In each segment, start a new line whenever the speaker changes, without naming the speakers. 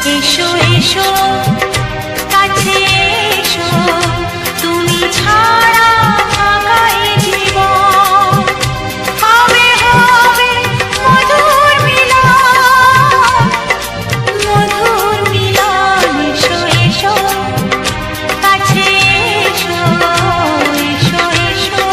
এসো এসো কাছে এসো, তুমি ছাড়া থাকা এ জীবন হবে হবে মধুর মিলন, মধুর মিলন। এসো এসো কাছে এসো, এসো এসো।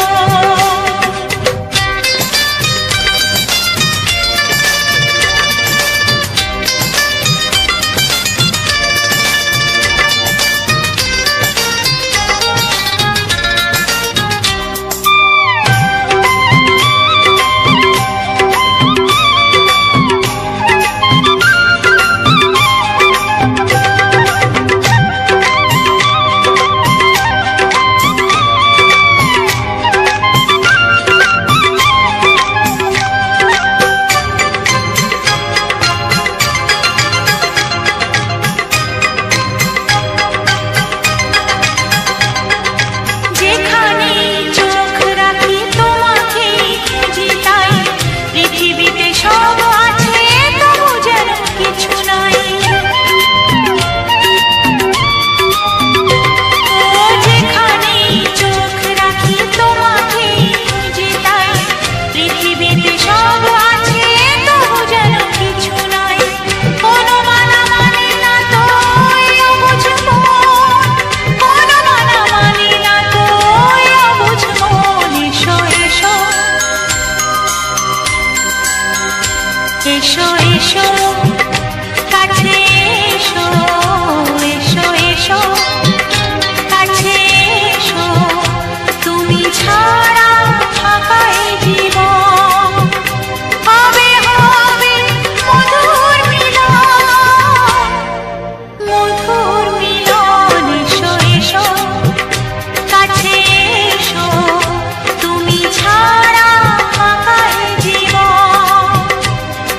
এসো এসো কাছে এসো, এসো এসো কাছে এসো, তুমি ছাড়া থাকা এ জীবন হবে হবে মধুর মিলন, মধুর মিলন। এসো এসো কাছে এসো, তুমি ছাড়া থাকা এ জীবন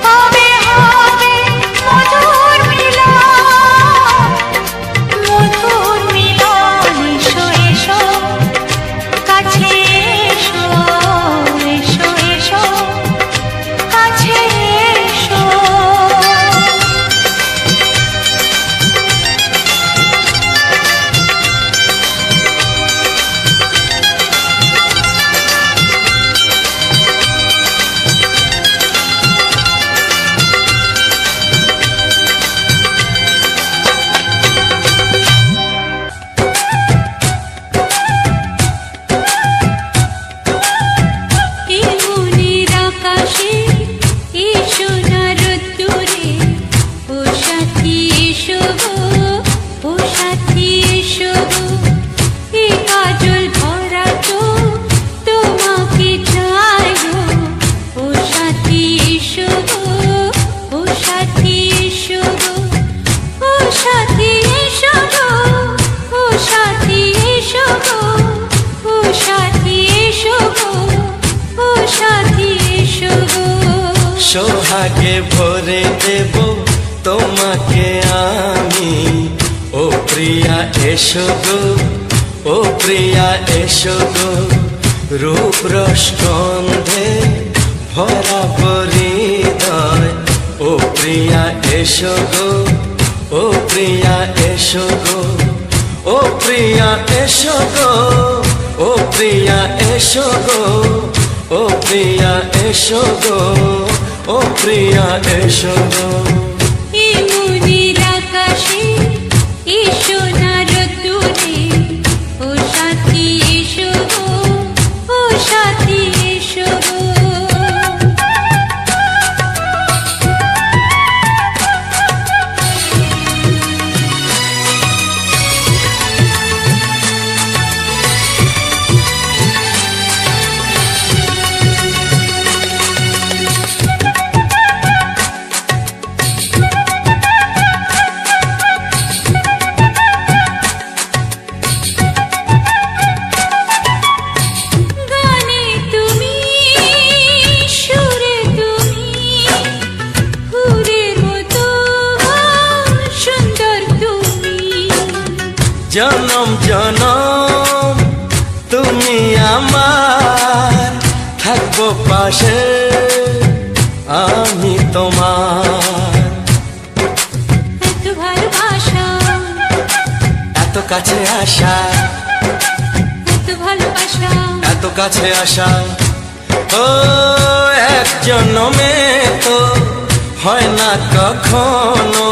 হবে হবে মধুর মিলন, মধুর মিলন। এসো এসো কাছে এসো, এসো এসো কাছে এসো।
সোহাগে ভরে দেব তোমাকে আমি, ও প্রিয়া এসো গো, ও প্রিয়া এসো গো। রূপ রসগন্ধে ভরা হৃদয়, ও প্রিয়া এসো গো, ও প্রিয়া এসো গো, ও প্রিয়া এসো গো, ও প্রিয়া এসো গো, ও প্রিয়া এসো গো, ও প্রিয়া এসো গো।
আকাশে এসো না রোদ্দুরে, ও সাথী এসো গো, ও সাথী এসো গো।
জনম জনম তুমি আমার, থাকবো পাশে আমি তোমার। কাছে আসা,
এত ভালোবাসা,
এত কাছে আসা। ও এক জন্মে তো হয় না কখনো,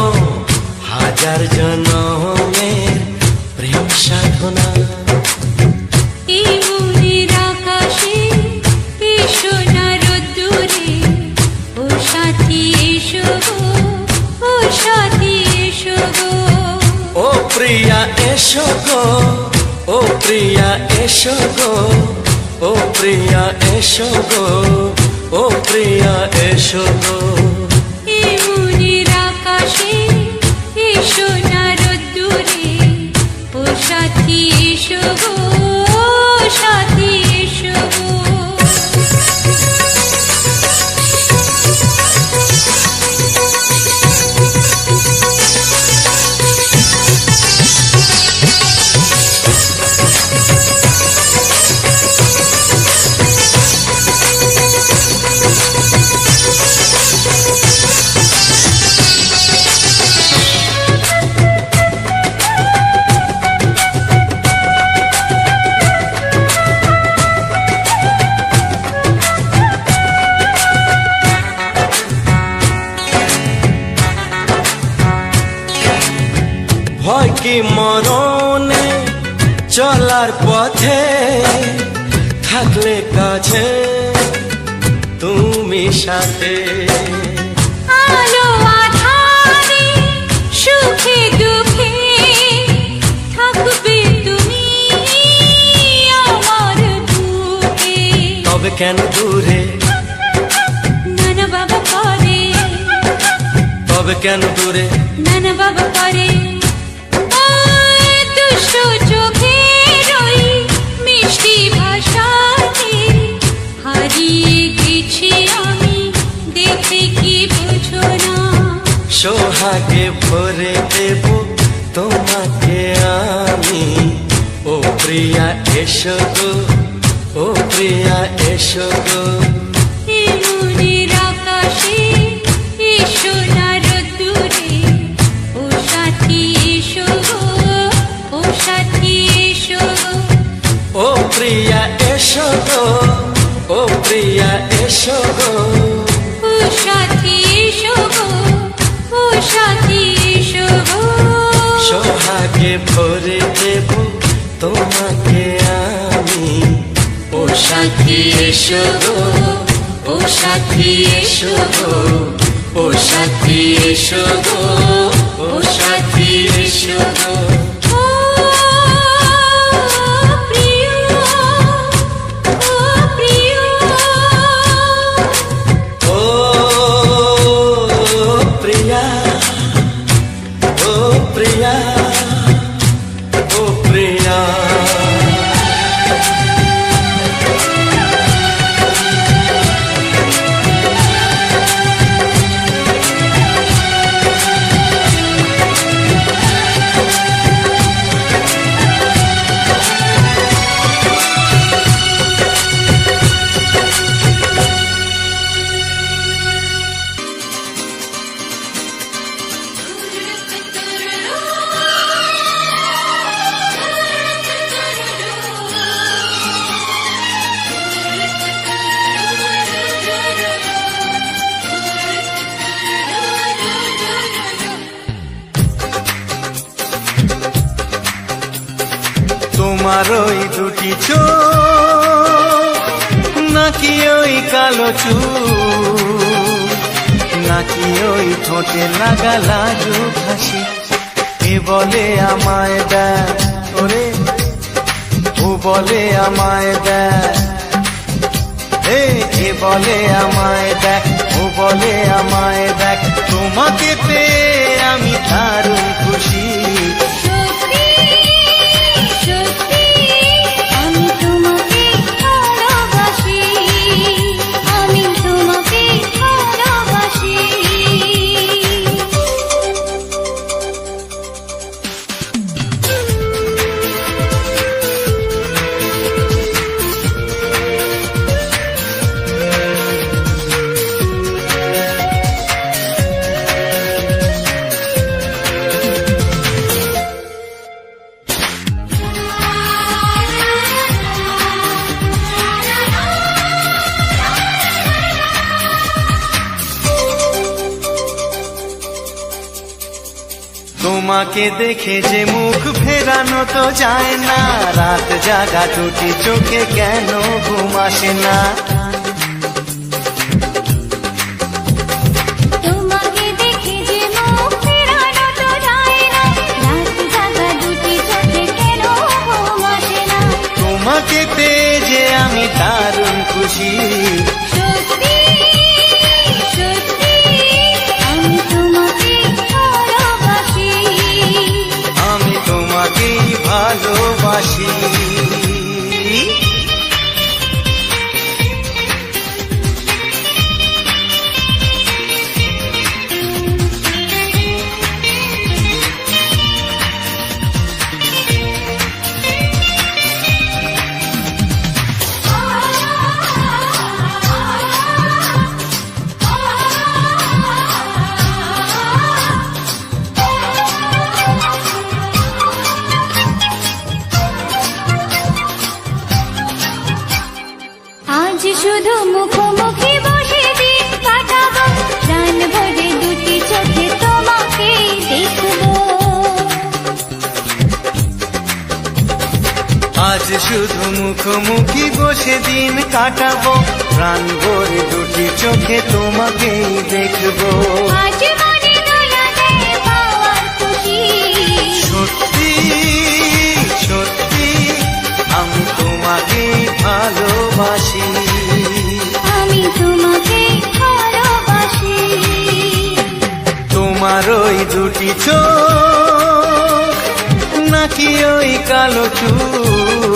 হাজার জন্মের প্রেম সাধনা।
এই মনের আকাশে এসো না রোদ্দুরে, ও সাথী এসো গো, ও সাথী এসো গো।
ও প্রিয়া এসো গো, ও প্রিয়া এসো গো, ও প্রিয়া এসো গো, ও প্রিয়া এসো গো।
এই মনের আকাশে এসো না রোদ্দুরে, ও সাথী এসো গো, ও সাথী এসো গো।
ভয় কি মরণে চলার পথে, থাকলে কাছে তুমি সাথে।
আলো আঁধারে সুখে দুঃখে থাকবে তুমি আমার বুকে।
তবে কেন দূরে,
নানা বাবা করে,
তবে কেন দূরে,
নানা বাবা করে। ওই দুষ্ট চোখের ওই মিষ্টি ভাষাতে হারিয়ে গেছি আমি, দেখে কি বোঝো না।
সোহাগে ভরে দেব তোমাকে আমি। ও প্রিয়া এসো গো, ও প্রিয়া এসো গো।
এই মনের আকাশে এসো না রোদ্দুরে, ও সাথী এসো গো, ও সাথী এসো গো।
ও প্রিয়া এসো গো, ও প্রিয়া এসো গো।
ও সাথী এসো গো, ও সাথী এসো গো।
সোহাগে ভরে দেব তোমাকে আমি। ও সাথী এসো গো, ও সাথী এসো গো, ও সাথী এসো গো, ও সাথী এসো গো।
ও প্রিয়, ও প্রিয়,
ও প্রিয়া, ও প্রিয়া, ও প্রিয়া। তোমার ওই দুটি চোখ, নাকি ওই কালো চুল, নাকি ওই ঠোঁটে লাগা লাজুক হাসি, এ বলে আমায় দেখ ওরে, ও বলে আমায় দেখ, এ বলে আমায় দেখ, ও বলে আমায় দেখ। তোমাকে পেয়ে আমি দারুণ খুশি।
সত্যি সত্যি আমি তোমাকে ভালোবাসি, আমি তোমাকে ভালোবাসি।
তোমাকে দেখে যে মুখ ফেরানো তো যায় না, রাত জাগা দুটি চোখে কেন ঘুম আসে না।
তোমাকে দেখে যে মুখ ফেরানো তো যায় না, রাত জাগা দুটি চোখে কেন ঘুম আসে না।
তোমাকে পেয়ে যে আমি দারুণ খুশি,
সত্যি সত্যি আমি তোমাকে ভালোবাসি,
আমি তোমাকেই ভালোবাসি।
আজ শুধু মুখোমুখি বসে দিন কাটাবো, প্রাণ ভরে দুটি চোখে তোমাকে দেখবো।
আজ শুধু মুখোমুখি বসে দিন কাটাবো, প্রাণ ভরে দুটি চোখে তোমাকেই দেখবো।
আজ মনে দোলা দেয় পাওয়ার খুশি,
সত্যি সত্যি আমি তোমাকেই ভালোবাসি,
আমি তোমাকে ভালোবাসি।
তোমার ওই দুটি চোখ, নাকি ওই কালো চুল,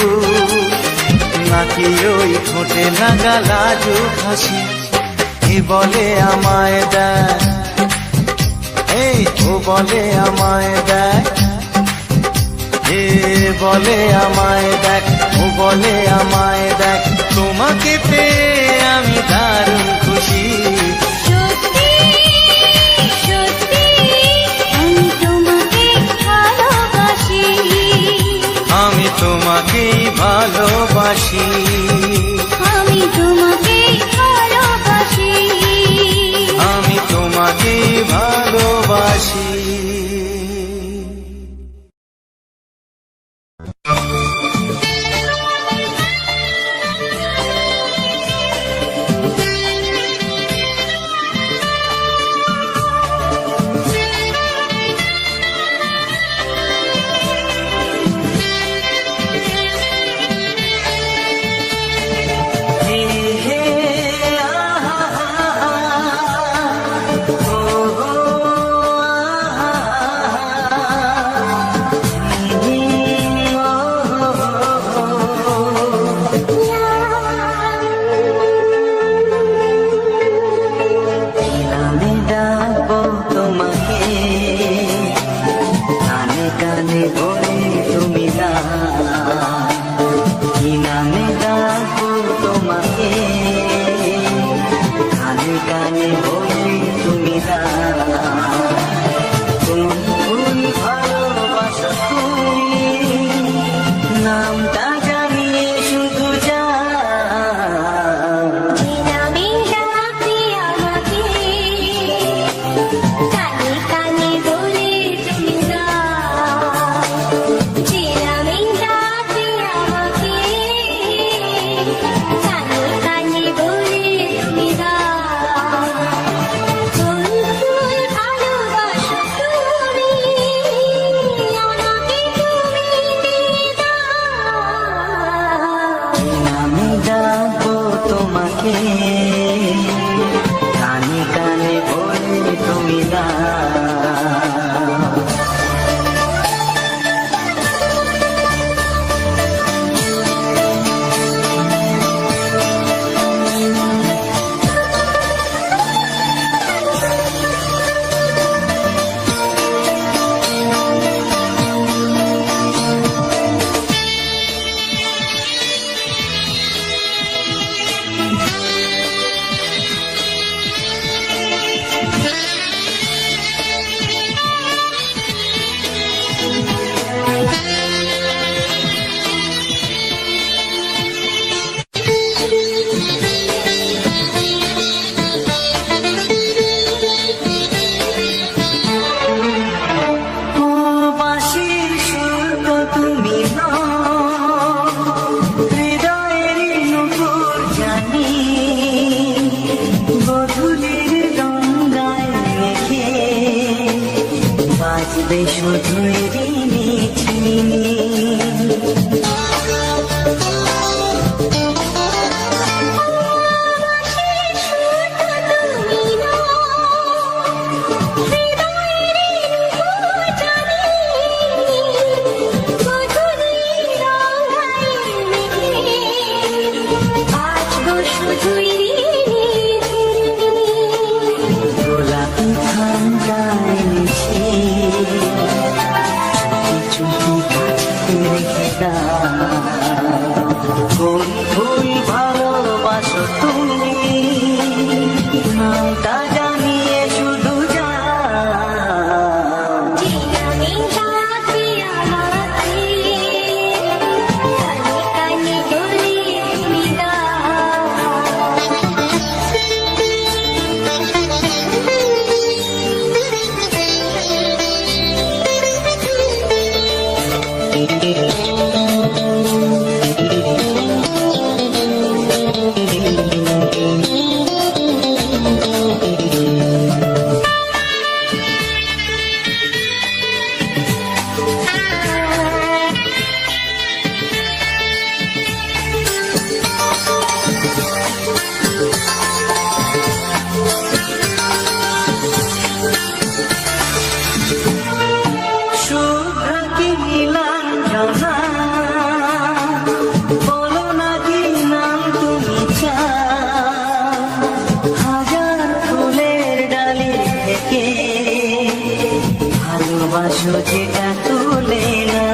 নাকি ওই ঠোঁটে লাগা লাজুক হাসি, এ বলে আমায় দেখ, এই ও বলে আমায় দেখ, এ বলে আমায় দেখ, ও বলে আমায় দেখ, তোমাকে পেয়ে আমি দারুণ খুশি।
সত্যি সত্যি আমি তোমাকে ভালোবাসি,
আমি তোমাকেই ভালোবাসি,
আমি তোমাকে ভালোবাসি,
আমি তোমাকেই ভালোবাসি।
আমি ডাকবো তোমাকে, কানে কানে বলে তুমি না, কি নামে ডাকবো তোমাকে, কানে কানে বলে তুমি না। তুমি ভালোবাসো তুমি, নামটা জানিয়ে শুধু যা,
আমি ডাকি আমাকে, কানে কানে বলে তুমি যাও। আমি ডাকি আমাকে, কানে কানে বলে তুমি যাও। ফুল ফুল ভালোবাসো তুমি, আমাকে তুমি দিয়ে দাও।
আমি ডাকবো তোমাকে, কানে কানে বলে তুমি না। শুধুই ঋণী চিনি। গোলাপি ঠান্ডায় মিশে চুপি চুপি রেখে দাও। কোন ফুল ভালোবাসো তুমি, নামটা জানিয়ে শুধু যাও। ভালোবাসো যেটা তুলে না,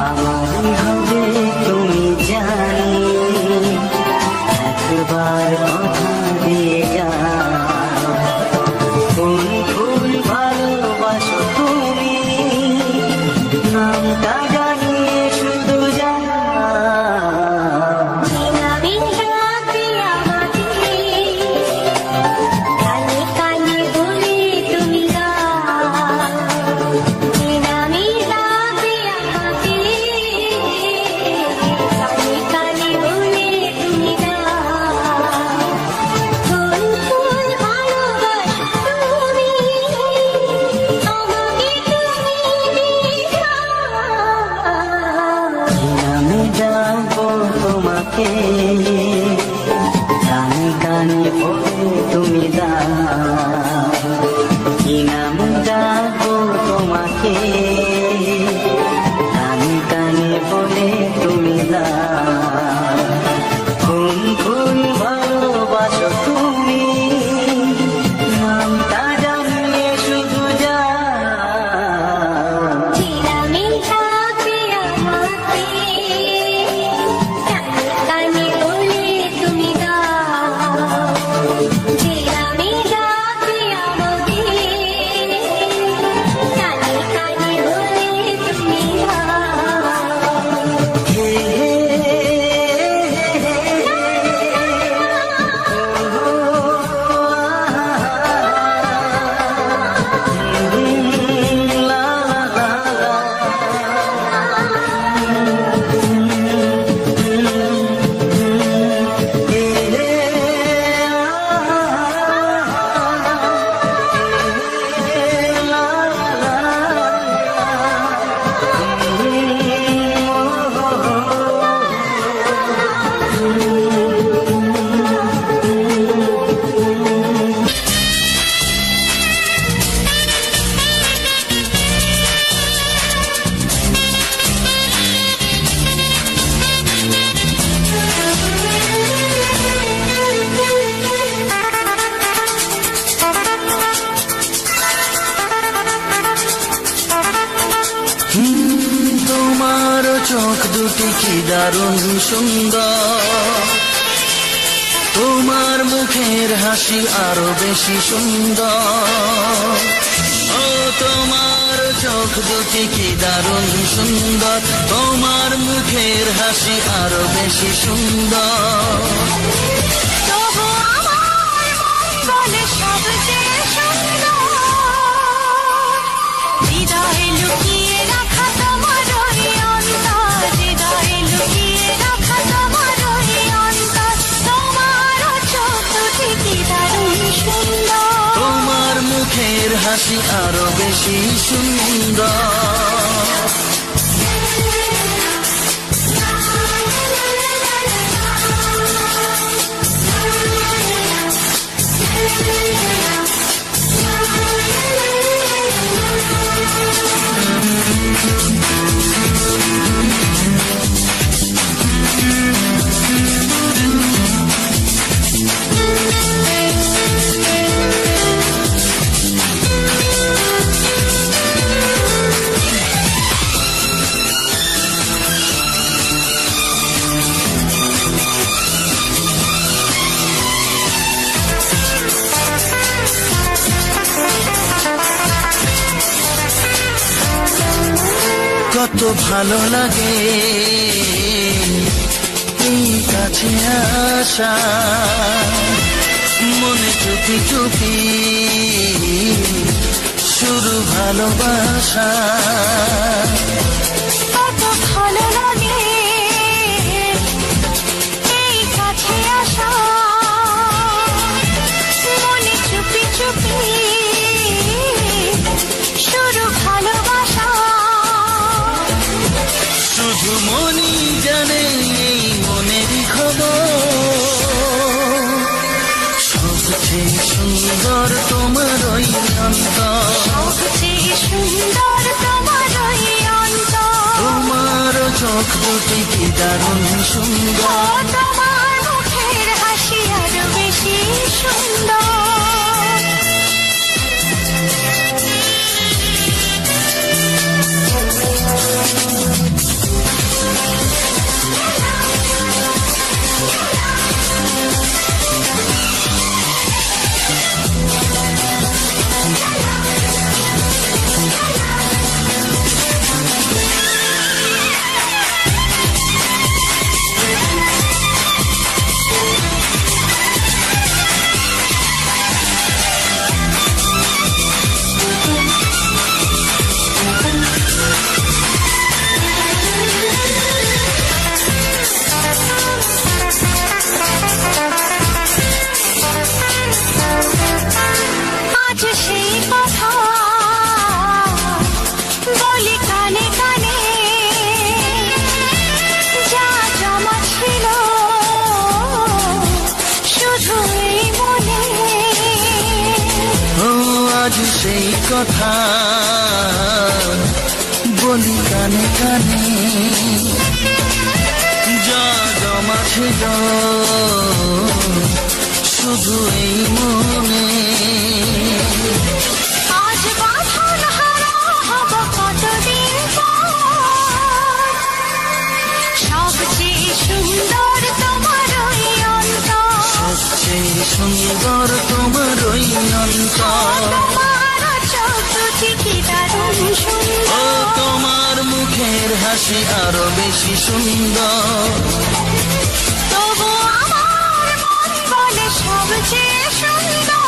আমারই হবে তুমি জানি, একবার কথা দিয়ে যাও। কোন ফুল ভালোবাসো তুমি, নামটা জানিয়ে শুধু যাও। আমি যাবো তোমাকে, কানে কানে বলে তুমি দাও। কি নাম যাবো তোমাকে, কানে কানে বলে তুমি দাও। কোন ফুল ভালোবাসো তুমি, নামটা জানিয়ে শুধু যাও।
তোমার চোখ দুটি কি দারুণ সুন্দর, তোমার মুখের হাসি আরো বেশি সুন্দর। ও তোমার চোখ
চোখ দুটি কি দারুণ সুন্দর, তোমার মুখের হাসি আরো বেশি সুন্দর।
তবু আমার মন বলে সবচেয়ে সুন্দর, হৃদয়ে লুকিয়ে রাখা তোমার ওই অন্তর, হৃদয়ে লুকিয়ে রাখা তোমার ওই অন্তর। তোমার চোখ দুটি কি দারুণ সুন্দর,
তোমার মুখের হাসি আরো বেশি সুন্দর। কত ভালো লাগে এই কাছে আসা, মনে চুপি চুপি শুরু ভালোবাসা।
কত ভালো লাগে এই কাছে আসা, মনে চুপি চুপি শুরু ভালোবাসা।
শুধু মনই জানে এই মনেরই খবর, সবচেয়ে সুন্দর তোমার ওই অন্তর,
সবচেয়ে সুন্দর তোমার ওই অন্তর।
তোমার চোখ দুটি কি দারুণ সুন্দর,
তোমার মুখের হাসি আরো বেশি সুন্দর। আজ সেই কথা বলি কানে কানে, যা জমা ছিল শুধু এই মনে।
ও আজ সেই কথা বলি কানে কানে, যা জমা ছিল শুধু এই মনে।
আজ বাঁধন হারা হব কতদিন পর, সবচেয়ে সুন্দর তোমার ওই অন্তর,
সবচেয়ে সুন্দর তোমার ওই অন্তর।
তোমার চোখ দুটি কি দারুণ
ও
সুন্দর,
তোমার মুখের হাসি আরো বেশি সুন্দর।
তবু আমার মন বলে সবচেয়ে সুন্দর,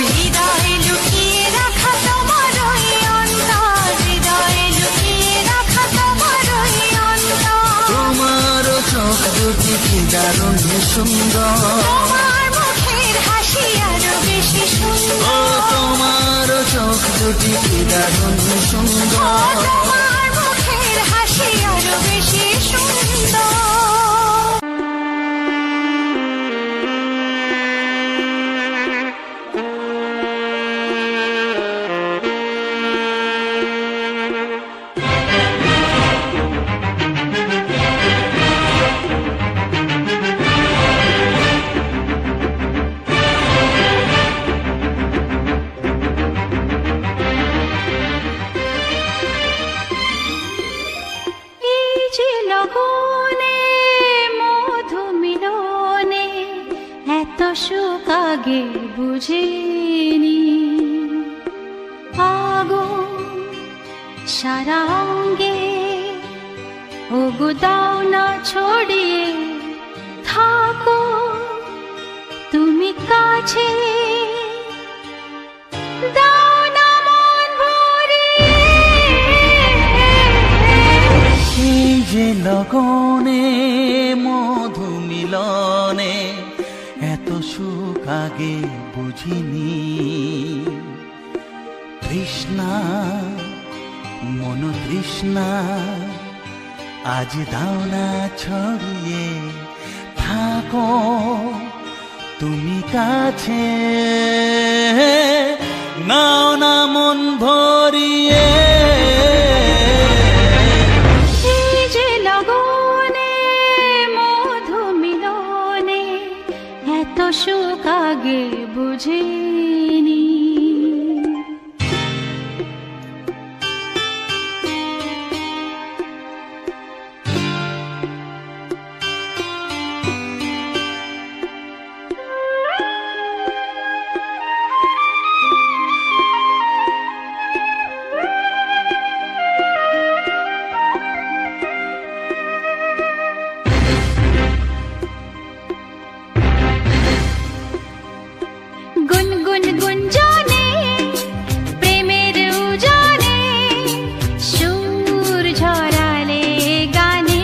হৃদয়ে লুকিয়ে রাখা তোমার ওই অন্তর, হৃদয়ে লুকিয়ে রাখা তোমার ওই অন্তর।
তোমার চোখ দুটি কি দারুণ সুন্দর,
তোমার মুখের হাসি আরো বেশি
ও
সুন্দর,
তোমার চোখ দুটি কি দারুণ সুন্দর।
তোমার মুখের হাসি আরো বেশি সুন্দর। সুখ আগে বুঝিনি, আগুন সারা অঙ্গে ওগো দাও না ছড়িয়ে থাকো তুমি কাছে দাও না মন ভরিয়ে
এই যে লগনে মধু মিলনে এত সুখ আগে বুঝিনি তৃষ্ণা মন তৃষ্ণা আজ দাও না ছড়িয়ে থাকো তুমি কাছে নাও না মন ভরিয়ে
এই যে লগনে মধু মিলনে এত সুখ আগে বুঝিনি গুনগুন গুঞ্জনে প্রেমের উজানে সুর ঝরালে গানে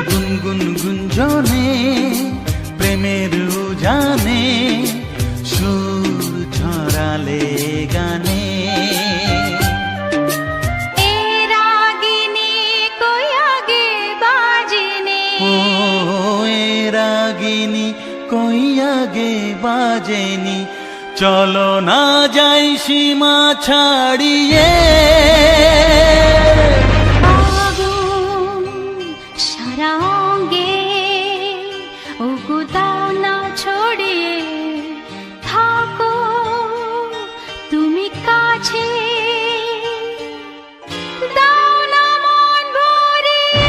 গুনগুন গুঞ্জনে প্রেমের উজানে সুর ছড়ালে গানে
এ রাগিনী কই আগে বাজেনে
ও এ রাগিনী কই আগে বাজেনি চলো না যাই সীমা ছাড়িয়ে
আগুন সারা অঙ্গে ওগো দাও না ছড়িয়ে থাকো তুমি কাছে দাও না মন ভরিয়ে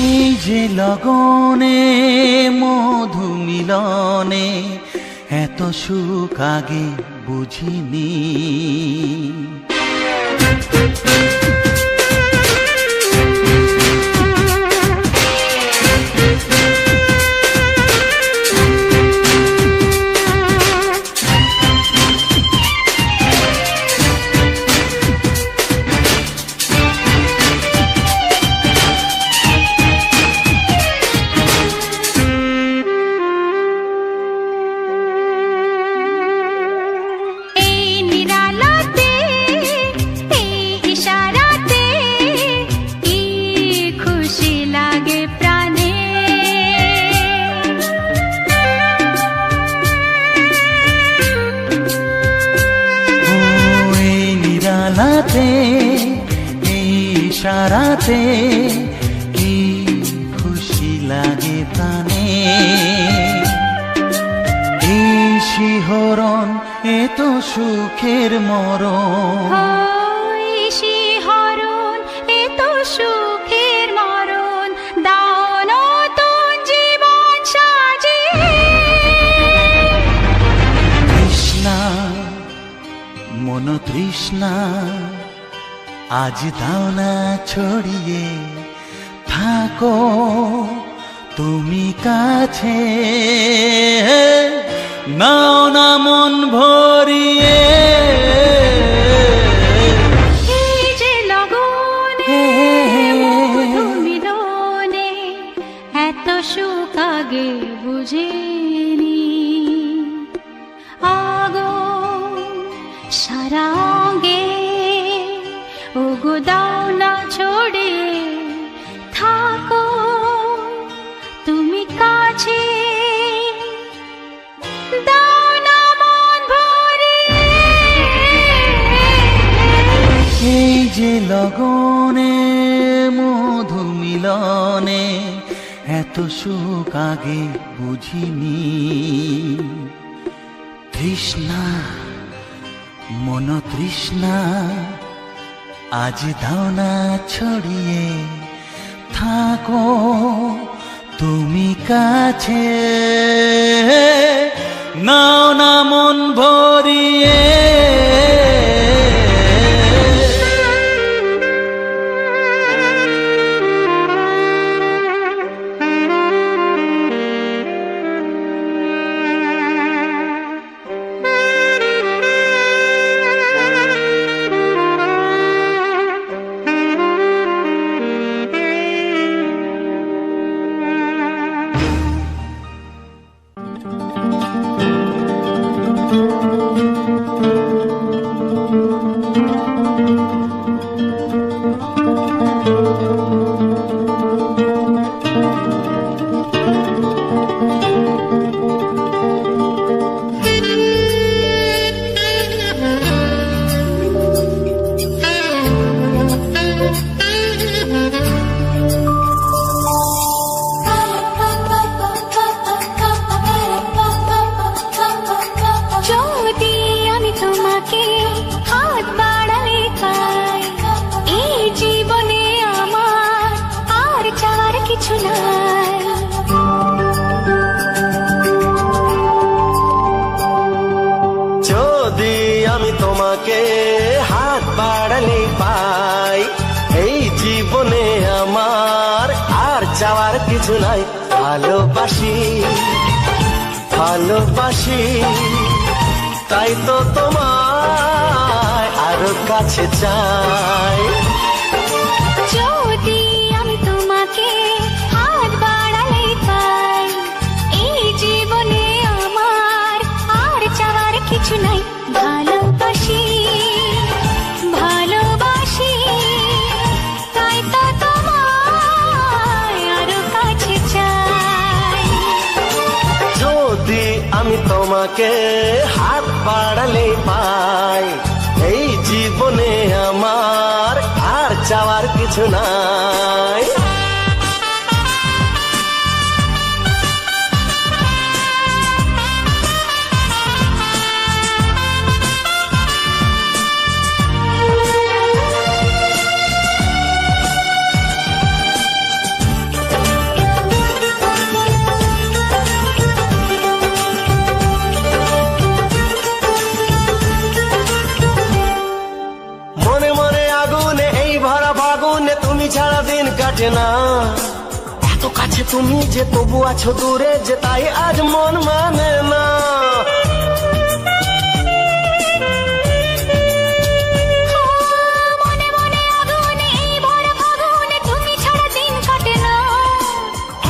এই যে লগনে মধু মিলনে এত সুখ আগে বুঝিনি
এই নিরালাতে এই ইশারাতে কি খুশি লাগে প্রাণে
ও এই নিরালাতে এই ইশারাতে কি খুশি লাগে প্রাণে এই শিহরণ এত সুখের মরণ
ওই শিহরণ এত সুখের মরণ দাও নতুন জীবন সাজিয়ে
তৃষ্ণা মন তৃষ্ণা আজ দাও না ছড়িয়ে থাকো তুমি কাছে নাও না মন ভরিয়ে
এই যে লগনে মধু মিলনে এত সুখ আগে বুঝিনি আগুন সারা অঙ্গে ওগো দাও না ছড়িয়ে থাকো তুমি কাছে দাও না মন ভরিয়ে
এই যে লগনে মধু মিলনে এত সুখ আগে বুঝিনি তৃষ্ণা মন তৃষ্ণা আজ দাও না ছড়িয়ে থাকো
তুমি কাছে নাও না মন ভরিয়ে
যদি আমি তোমাকে হাত বাড়ালে পাই, এই জীবনে আমার আর চাওয়ার কিছু নাই।
যদি আমি তোমাকে হাত বাড়ালে পাই, এই জীবনে আমার আর চাওয়ার কিছু নাই। ভালোবাসি ভালোবাসি তাই তো তোমায় আরো কাছে চাই।
যদি আমি তোমাকে হাত বাড়ালে পাই, এই জীবনে আমার আর চাওয়ার কিছু নাই। ভালোবাসি ভালোবাসি তাই তো তোমায় আরো কাছে চাই।
যদি আমি তোমাকে হাত বাড়ালে পাই, এই জীবনে আমার আর চাওয়ার কিছু নাই। মনে মনে আগুনে এই ভরা ফাগুনে তুমি ছাড়া দিন কাটে না। এত কাছে তুমি যে তবু আছো দূরে, যে তাই আজ মন মানে না।
মনে মনে আগুনে এই ভরা ফাগুনে তুমি ছাড়া দিন কাটে না।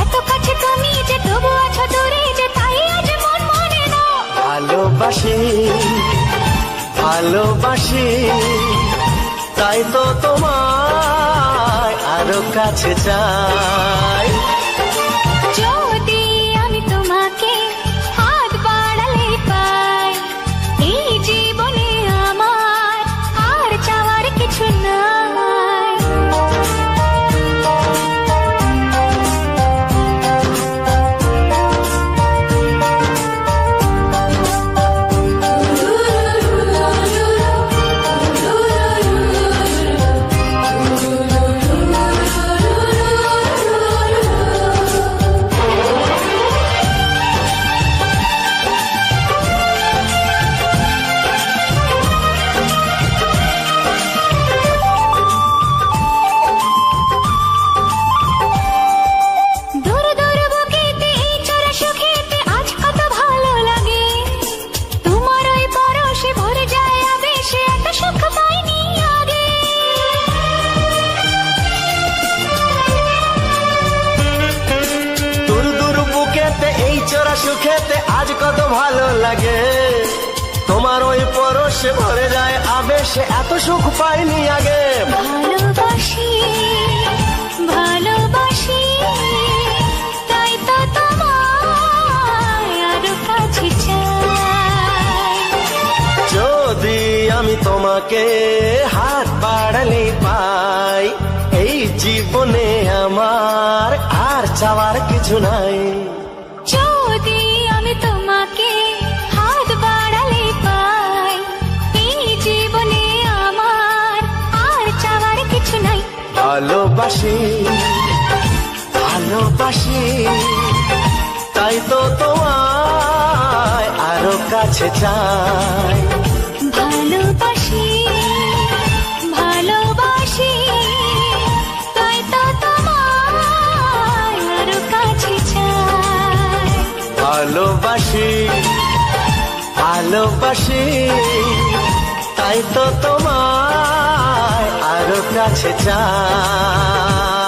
এত কাছে তুমি যে তবু আছো দূরে, যে তাই আজ মন মানে না।
ভালোবাসি ভালোবাসি তাই তো তোমায় আরো কাছে চাই।
যদি আমি তোমাকে হাত বাড়ালে পাই, এই জীবনে আমার আর চাওয়ার কিছু নাই। দূর দূর বুকেতে এই চোরা সুখেতে আজ কত ভালো লাগে। তোমার ওই পরশে ভরে যায় আবেশে, এত সুখ পাইনি আগে।
দূর দূর বুকেতে এই চোরা সুখেতে আজ কত ভালো লাগে। তোমার ওই পরশে ভরে যায় আবেশে, এত সুখ পাইনি আগে।
ভালোবাসি ভালোবাসি তাই তো তোমায় আরো কাছে চাই।
যদি আমি তোমাকে হাত বাড়ালে পাই, এই জীবনে আমার আর চাওয়ার কিছু নাই।
যদি আমি তোমাকে হাত বাড়ালে পাই, এই জীবনে আমার আর চাওয়ার কিছু নাই।
ভালোবাসি ভালোবাসি তাই তো তোমায় আরো কাছে চাই।
ভালোবাসি ভালোবাসি তাই তো তোমায় আরো কাছে চাই।
ভালোবাসি ভালোবাসি তাই তো তোমায় আরো কাছে চাই।